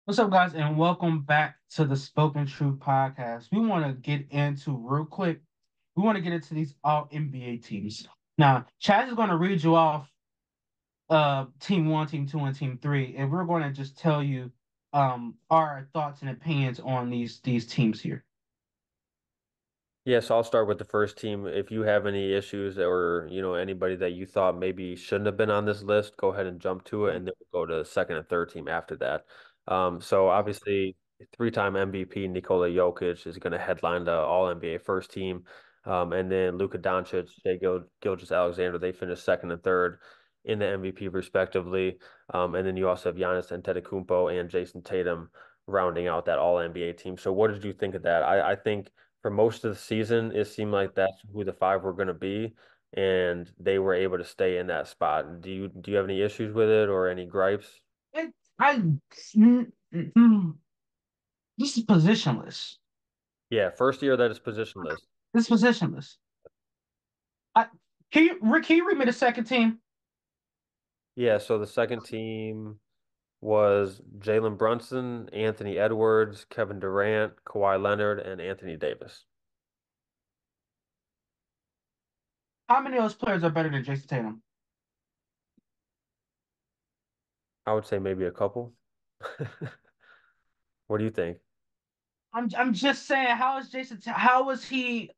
What's up, guys, and welcome back to the Spoken Truth podcast. We want to get into real quick. We want to get into these all NBA teams. Now, Chaz is going to read you off team one, team two, and team three, and we're going to just tell you our thoughts and opinions on these teams here. Yes, I'll start with the first team. If you have any issues or, anybody that you thought maybe shouldn't have been on this list, go ahead and jump to it, and then we'll go to the second and third team after that. So obviously, three-time MVP Nikola Jokic is going to headline the All-NBA first team. And then Luka Doncic, Gilgeous-Alexander, they finished second and third in the MVP respectively. And then you also have Giannis Antetokounmpo and Jason Tatum rounding out that All-NBA team. So what did you think of that? I think for most of the season, it seemed like that's who the five were going to be, and they were able to stay in that spot. Do you have any issues with it or any gripes? It, I, mm, mm, this is positionless. Yeah, first year that is positionless. This is positionless. I, can you read me the second team? Yeah, so the second team was Jalen Brunson, Anthony Edwards, Kevin Durant, Kawhi Leonard, and Anthony Davis. How many of those players are better than Jason Tatum? I would say maybe a couple. What do you think? I'm just saying, how is how was he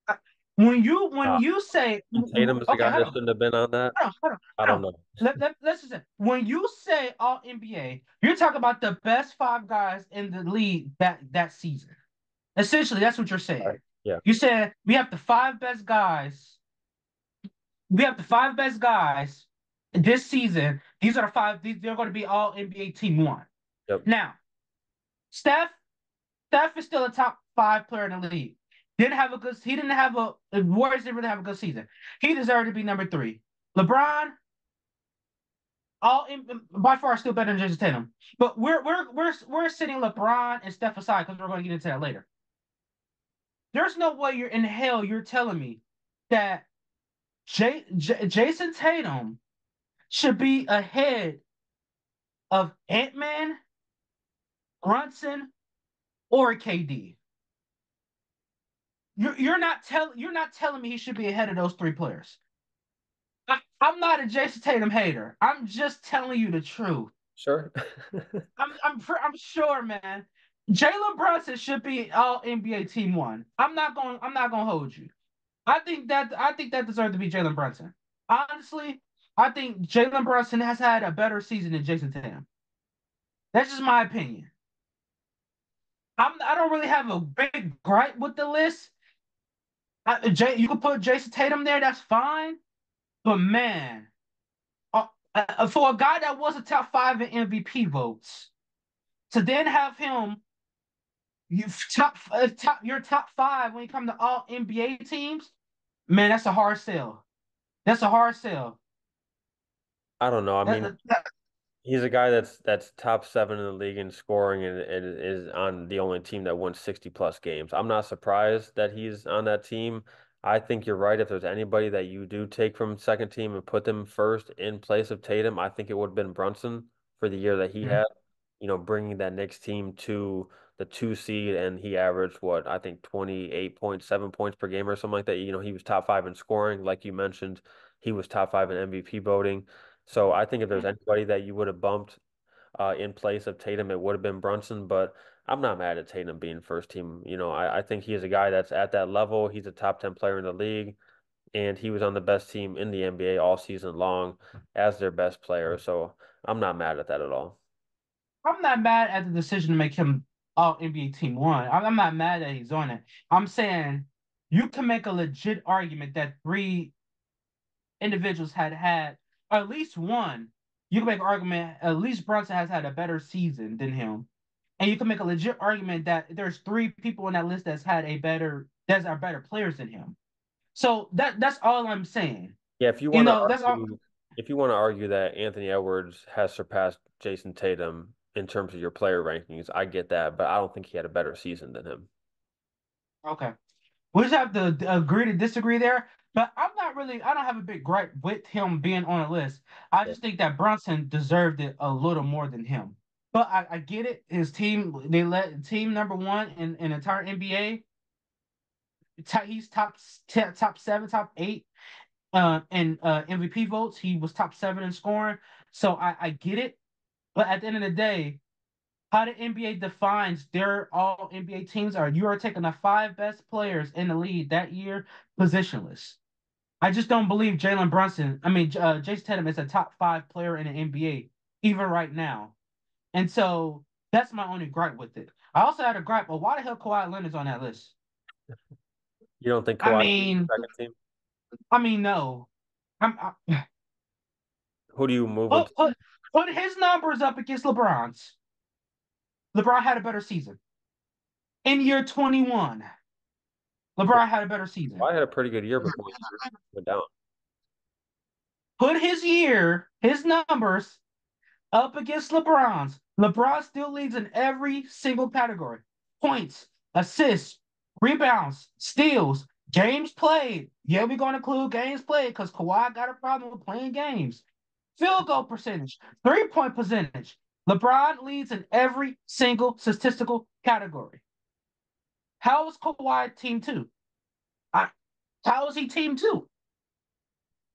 uh, when you say Tatum is the okay, guy hold that on, shouldn't have been on that. I hold don't on. know. Let's just say when you say all NBA, you're talking about the best five guys in the league that season. Essentially, that's what you're All saying. right. Yeah. You said we have the five best guys. We have the five best guys this season. These are the five. They're going to be all NBA team one. Yep. Now, Steph Steph is still a top five player in the league. Didn't have a good. He didn't have a. The Warriors didn't really have a good season. He deserved to be number three. LeBron, by far still better than Jason Tatum. But we're sitting LeBron and Steph aside because we're going to get into that later. There's no way you're in hell. You're telling me that Jason Tatum should be ahead of Ant Man, Brunson, or KD. You're not telling me he should be ahead of those three players. I'm not a Jason Tatum hater. I'm just telling you the truth. Sure. I'm sure, man. Jalen Brunson should be all NBA team one. I'm not going to hold you. I think that deserves to be Jalen Brunson. Honestly, I think Jalen Brunson has had a better season than Jason Tatum. That's just my opinion. I don't really have a big gripe with the list. You could put Jason Tatum there, that's fine. But man, for a guy that was a top five in MVP votes, to then have him you your top five when you come to all NBA teams, man, that's a hard sell. That's a hard sell. I don't know. I mean, That- he's a guy that's top seven in the league in scoring and is on the only team that won 60 plus games. I'm not surprised that he's on that team. I think you're right. If there's anybody that you do take from second team and put them first in place of Tatum, I think it would have been Brunson for the year that he Mhm. had, bringing that Knicks team to the two seed, and he averaged what I think 28.7 points per game or something like that. He was top five in scoring, like you mentioned. He was top five in MVP voting. So I think if there's anybody that you would have bumped in place of Tatum, it would have been Brunson. But I'm not mad at Tatum being first team. I think he is a guy that's at that level. He's a top 10 player in the league, and he was on the best team in the NBA all season long as their best player. So I'm not mad at that at all. I'm not mad at the decision to make him all NBA team one. I'm not mad that he's on it. I'm saying you can make a legit argument that three individuals had at least one. You can make an argument at least Brunson has had a better season than him. And you can make a legit argument that there's three people on that list that's are better players than him. So that's all I'm saying. Yeah, if you You want to know, that's all. argue, if you want to argue that Anthony Edwards has surpassed Jason Tatum in terms of your player rankings, I get that, but I don't think he had a better season than him. Okay. We just have to agree to disagree there. But I don't have a big gripe with him being on a list. I just think that Brunson deserved it a little more than him. But I get it. His team, they let team number one in entire NBA. He's top seven, top eight in MVP votes. He was top seven in scoring. So I get it. But at the end of the day, how the NBA defines their all NBA teams are you are taking the five best players in the league that year positionless. I just don't believe Jalen Brunson. I mean, Jason Tatum is a top five player in the NBA even right now, and so that's my only gripe with it. I also had a gripe. Well, why the hell Kawhi Leonard's on that list? You don't think I Kawhi should be mean, second team? I mean, no. I, Who do you move him put to? put put his numbers up against LeBron's. LeBron had a better season in year 21. LeBron had a better season. Kawhi had a pretty good year before he went down. Put his numbers up against LeBron's. LeBron still leads in every single category: points, assists, rebounds, steals, games played. Yeah, we're going to include games played because Kawhi got a problem with playing games. Field goal percentage, 3-point percentage. LeBron leads in every single statistical category. How is Kawhi team two? I, how is he team two?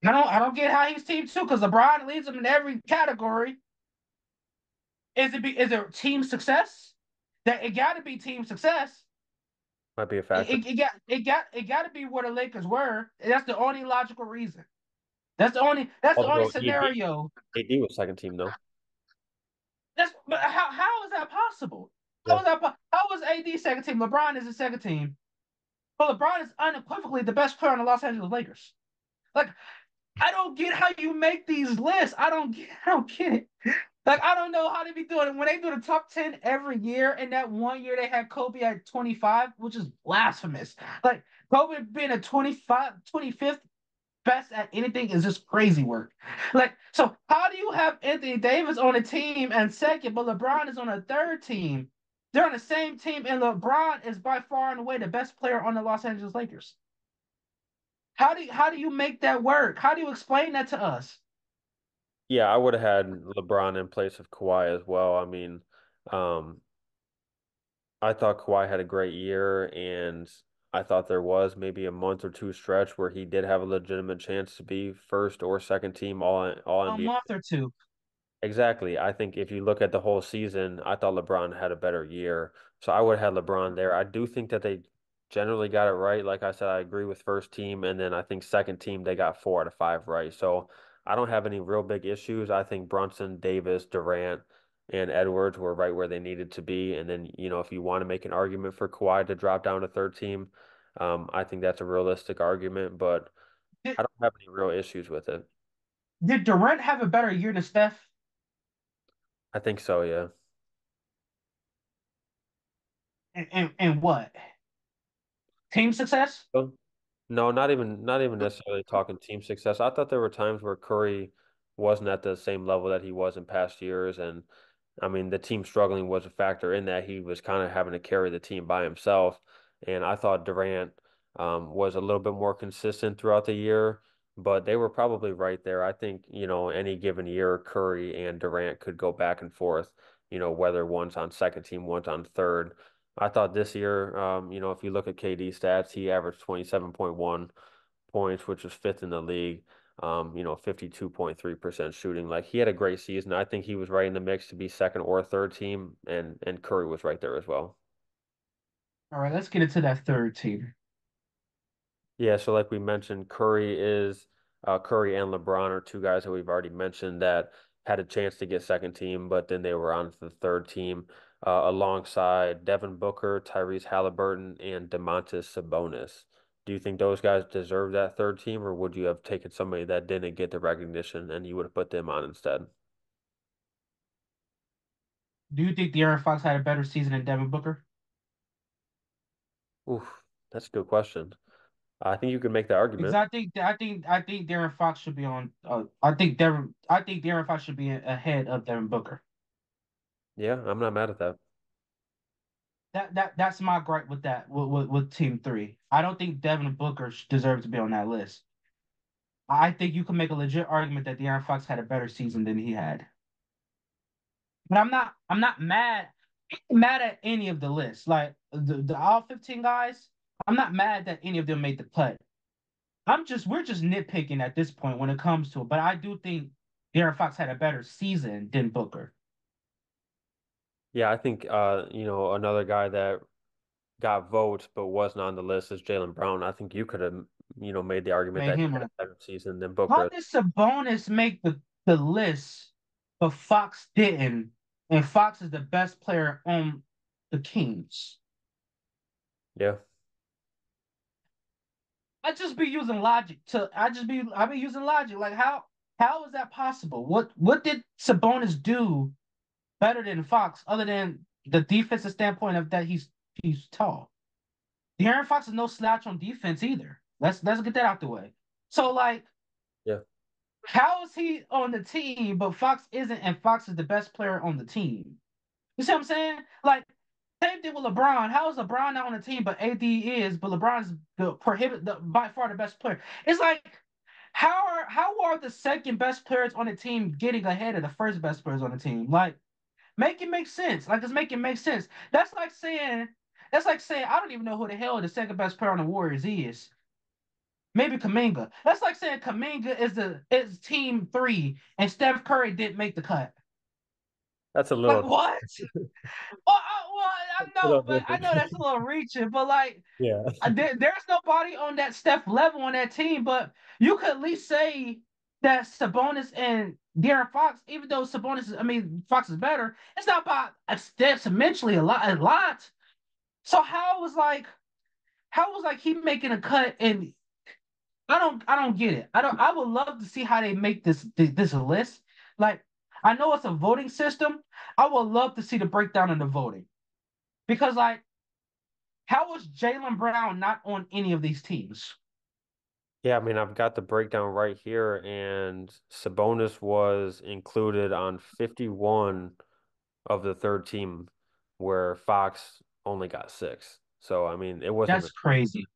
I don't get how he's team two because LeBron leads him in every category. Is it team success? That it got to be team success. Might be a It, factor. it, it got it got it got to be where the Lakers were. That's the only logical reason. That's the only Although scenario. AD was second team though. That's but how is that possible? Yeah. How is AD second team? LeBron is the second team, but LeBron is unequivocally the best player on the Los Angeles Lakers. Like I don't get how you make these lists. I don't get it. Like I don't know how they be doing it when they do the top 10 every year. And that one year they had Kobe at 25, which is blasphemous. Like Kobe being a 25, 25th best at anything is just crazy work. Like, so how do you have Anthony Davis on a team and second, but LeBron is on a third team? They're on the same team, and LeBron is by far and away the best player on the Los Angeles Lakers. How do you make that work? How do you explain that to us? Yeah, I would have had LeBron in place of Kawhi as well. I mean, um, I thought Kawhi had a great year, and I thought there was maybe a month or two stretch where he did have a legitimate chance to be first or second team all A NBA. month or two. Exactly. I think if you look at the whole season, I thought LeBron had a better year. So I would have had LeBron there. I do think that they generally got it right. Like I said, I agree with first team. And then I think second team, they got 4 out of 5 right. So I don't have any real big issues. I think Brunson, Davis, Durant, and Edwards were right where they needed to be. And then, if you want to make an argument for Kawhi to drop down to third team, I think that's a realistic argument, but Did, I don't have any real issues with it. did Durant have a better year than Steph? I think so, yeah. And what? Team success? No, not even necessarily talking team success. I thought there were times where Curry wasn't at the same level that he was in past years, and I mean the team struggling was a factor in that he was kind of having to carry the team by himself. And I thought Durant was a little bit more consistent throughout the year, but they were probably right there. I think, any given year, Curry and Durant could go back and forth, whether one's on second team, one's on third. I thought this year, if you look at KD stats, he averaged 27.1 points, which was fifth in the league. 52.3% shooting. Like he had a great season. I think he was right in the mix to be second or third team, and Curry was right there as well. All right, let's get into that third team. Yeah, so like we mentioned, Curry and LeBron are two guys that we've already mentioned that had a chance to get second team, but then they were on to the third team alongside Devin Booker, Tyrese Halliburton, and Domantas Sabonis. Do you think those guys deserve that third team, or would you have taken somebody that didn't get the recognition and you would have put them on instead? Do you think De'Aaron Fox had a better season than Devin Booker? Oof, that's a good question. I think you could make the Because argument. I think De'Aaron Fox should be on. I think De'Aaron Fox should be ahead of Devin Booker. Yeah, I'm not mad at that. That's my gripe with that with Team Three. I don't think Devin Booker deserves to be on that list. I think you can make a legit argument that De'Aaron Fox had a better season than he had. But I'm not mad at any of the lists. Like the all 15 guys, I'm not mad that any of them made the cut. We're just nitpicking at this point when it comes to it. But I do think De'Aaron Fox had a better season than Booker. Yeah, I think another guy that got votes but wasn't on the list is Jaylen Brown. I think you could have, made the argument Made that he him had a better season than How Booker. did Sabonis make the list, but Fox didn't? And Fox is the best player on the Kings. Yeah. I be using logic. Like how is that possible? What did Sabonis do better than Fox other than the defensive standpoint of that he's tall? De'Aaron Fox is no slouch on defense either. Let's get that out the way. So like Yeah. how is he on the team, but Fox isn't, and Fox is the best player on the team? You see what I'm saying? Like, same thing with LeBron. How is LeBron not on the team, but AD is, but LeBron's by far the best player? It's like, how are the second best players on the team getting ahead of the first best players on the team? Like, make it make sense. Like, it's making make sense. That's like saying I don't even know who the hell the second best player on the Warriors is. Maybe Kaminga. That's like saying Kaminga is team three and Steph Curry didn't make the cut. That's a Like little, what? I a know, little but I different. know that's a little reaching. But like, Yeah. there's nobody on that Steph level on that team. But you could at least say that Sabonis and De'Aaron Fox, even though Fox is better. It's not about steps mentally a lot. So how was like he making a cut and I don't get it. I would love to see how they make this list. Like I know it's a voting system. I would love to see the breakdown of the voting. Because like how was Jaylen Brown not on any of these teams? Yeah, I mean, I've got the breakdown right here, and Sabonis was included on 51 of the third team, where Fox only got six. So, I mean, it wasn't That's even crazy.